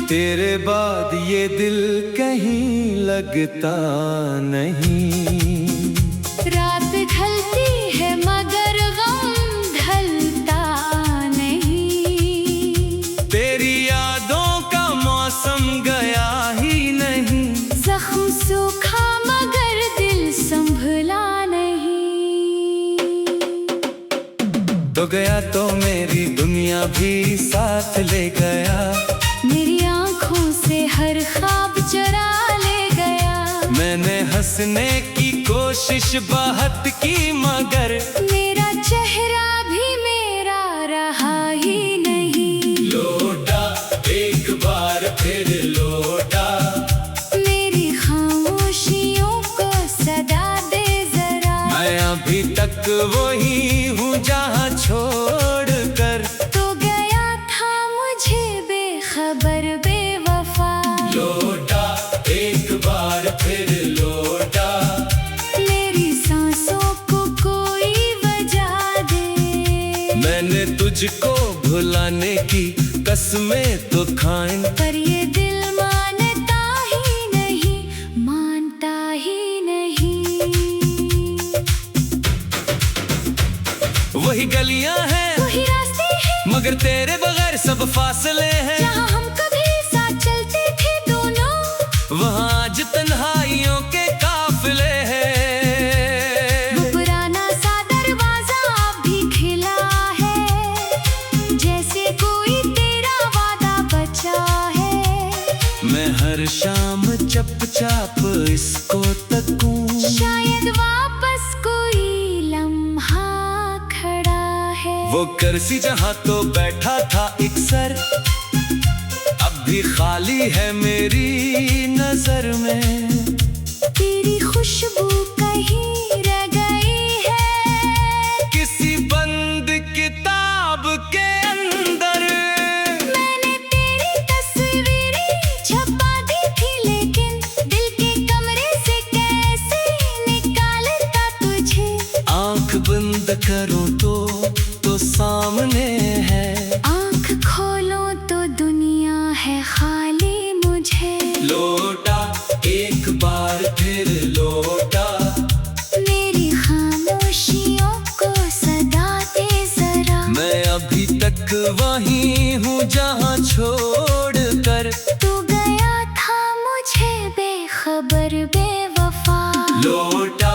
तेरे बाद ये दिल कहीं लगता नहीं। रात ढलती है मगर गम ढलता नहीं। तेरी यादों का मौसम गया ही नहीं। जख्म सूखा मगर दिल संभला नहीं। तो गया तो मेरी दुनिया भी साथ ले गया। मेरी आँखों से हर ख्वाब चुरा ले गया। मैंने हंसने की कोशिश बहुत की मगर मेरा चेहरा भी मेरा रहा ही नहीं। लौटा एक बार फिर लौटा। मेरी खामोशियों को सदा दे जरा। मैं अभी तक वही हूँ जहाँ छोड़ कर तो गया था मुझे बेखबर बेवफा। लौटा एक बार फिर लौटा। मेरी सांसों को कोई वजह दे। मैंने तुझको भुलाने की कसमें तो खाएं, पर ये दिल मानता ही नहीं, मानता ही नहीं। वही गलियां हैं वही रास्ते हैं मगर तेरे बगैर सब फासले हैं। जहाँ हम कभी साथ चलते थे दोनों, वहाँ आज तन्हाइयों के काफिले हैं। वो पुराना सा दरवाजा अब भी खिला है, जैसे कोई तेरा वादा बचा है। मैं हर शाम चुपचाप इसको तकूं, शायद वापस कोई लम्हा खड़ा है। वो कुर्सी जहाँ तो बैठा था एक सर अब भी खाली है मेरी नजर में। तेरी खुशबू कहीं रह गई है किसी बंद किताब के अंदर। मैंने तेरी तस्वीरें छपा दी थी, लेकिन दिल के कमरे से कैसे निकालता तुझे। आंख बंद करो तो सामने है। आँख खोलो तो दुनिया है खाली मुझे। लौटा एक बार फिर लौटा। मेरी खामोशियों को सदा दे जरा। मैं अभी तक वही हूँ जहाँ छोड़ कर तू गया था मुझे बेखबर बेवफा। लौटा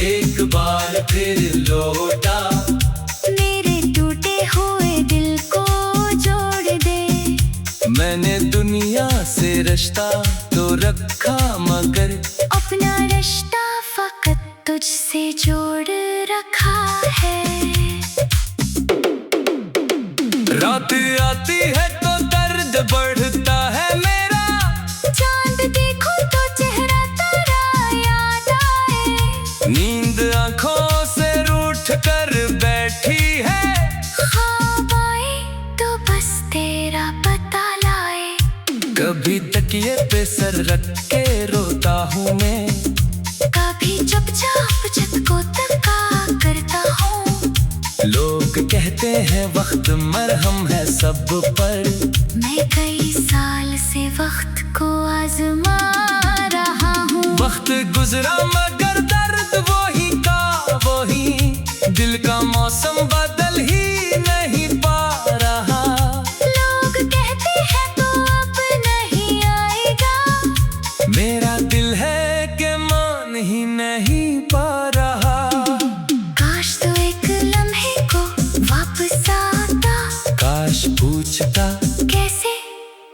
एक बार फिर लौटा। मेरे टूटे हुए दिल को जोड़ दे। मैंने दुनिया से रिश्ता तो रखा मगर अपना रिश्ता फकत तुझसे जोड़ रखा है। रात आती है तो दर्द बढ़ता है मेरा। चांद देखो तो चेहरा तेरा याद आए। नींद आंखों से रूठ कर बैठी है। ख्वाब आए तो बस तेरा पता लाए। कभी तकिए पे सर रख के रोता हूँ मैं। कभी चुपचाप छत को तका करता हूँ। लोग कहते हैं वक्त मरहम है सब पर। मैं कई साल से वक्त को आजमा रहा हूँ। वक्त गुजरा मगर दर्द वही का वही। दिल का मौसम बदल ही नहीं पा रहा। लोग कहते हैं तो अब नहीं आएगा। मेरा दिल है कि मान ही नहीं पा रहा। काश तो एक लम्हे को वापस आता। काश पूछता कैसे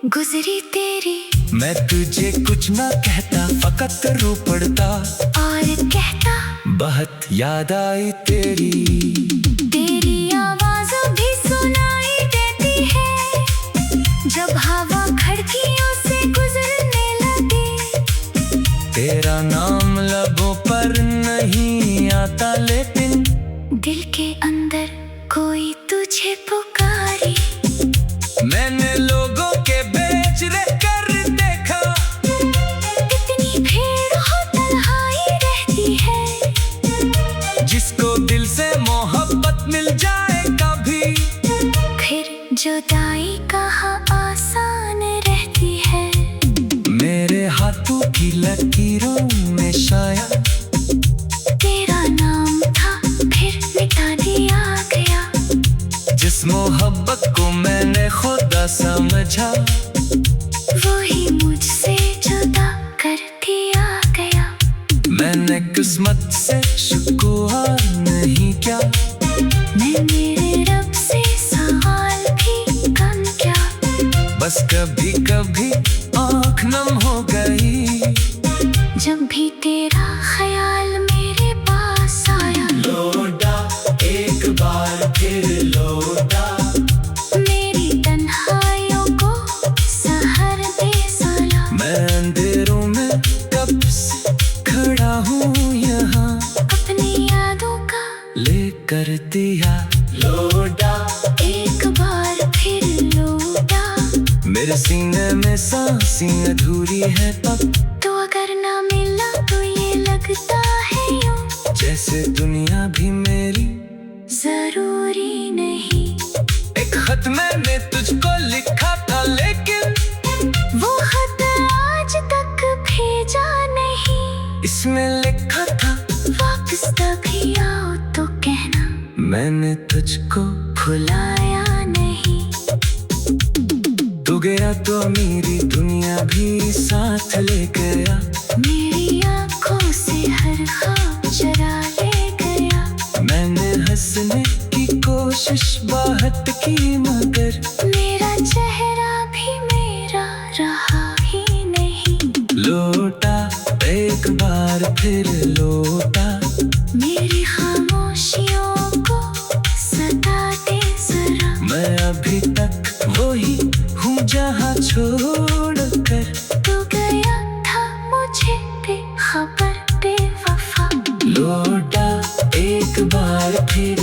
गुजरी तेरी। मैं तुझे कुछ ना कहता फकत रो पड़ता। और कहता बहुत याद आई तेरी। तेरी आवाज़ भी सुनाई देती है, जब हवा खिड़कियों से गुजरने लगे। तेरा नाम लबों पर नहीं आता लेकिन दिल के अंदर कोई तुझे पुकारे। दिल से मोहब्बत मिल जाए कभी। फिर जुदाई कहाँ आसान रहती है। मेरे हाथों की लकीरों में शायद तेरा नाम था फिर मिटा दिया गया। जिस मोहब्बत को मैंने खुदा समझा वही मुझसे जुदा कर दिया गया। मैंने किस्मत से शुक्र नहीं क्या। मैं मेरे रब से सवाल भी कम क्या। बस कभी कभी आँख नम हो गई जब भी तेरा ख्याल मेरे पास आया। लौटा एक बार फिर लौटा। मेरी तन्हाइयों को सहर दे साला। मैं अंधेरों में कब से खड़ा हूँ यहाँ अपनी यादों का लेकर दिया। लौटा एक बार फिर लौटा। मेरे सीने में सांसें अधूरी है अब। तो अगर ना मिला तो ये लगता है यूं जैसे दुनिया भी मेरी जरूरी नहीं। एक खत मैंने तुझको लिखा था लेकिन वो खत आज तक भेजा नहीं। इसमें लिखा था वापस तभी आओ तो कहना मैंने तुझको भुलाया नहीं। तू गया तो मेरी दुनिया भी साथ ले गया। मेरी आंखों से हर ख्वाब चरा ले गया। मैंने हंसने की कोशिश बहुत की मगर मेरा चेहरा भी मेरा रहा ही नहीं। लौटा एक बार फिर लौटा। मेरी खामोशियों को सताते जरा। मैं अभी तक वही हूँ जहाँ छोड़कर तू गया था मुझे बेखबर बेवफा। लौटा एक बार फिर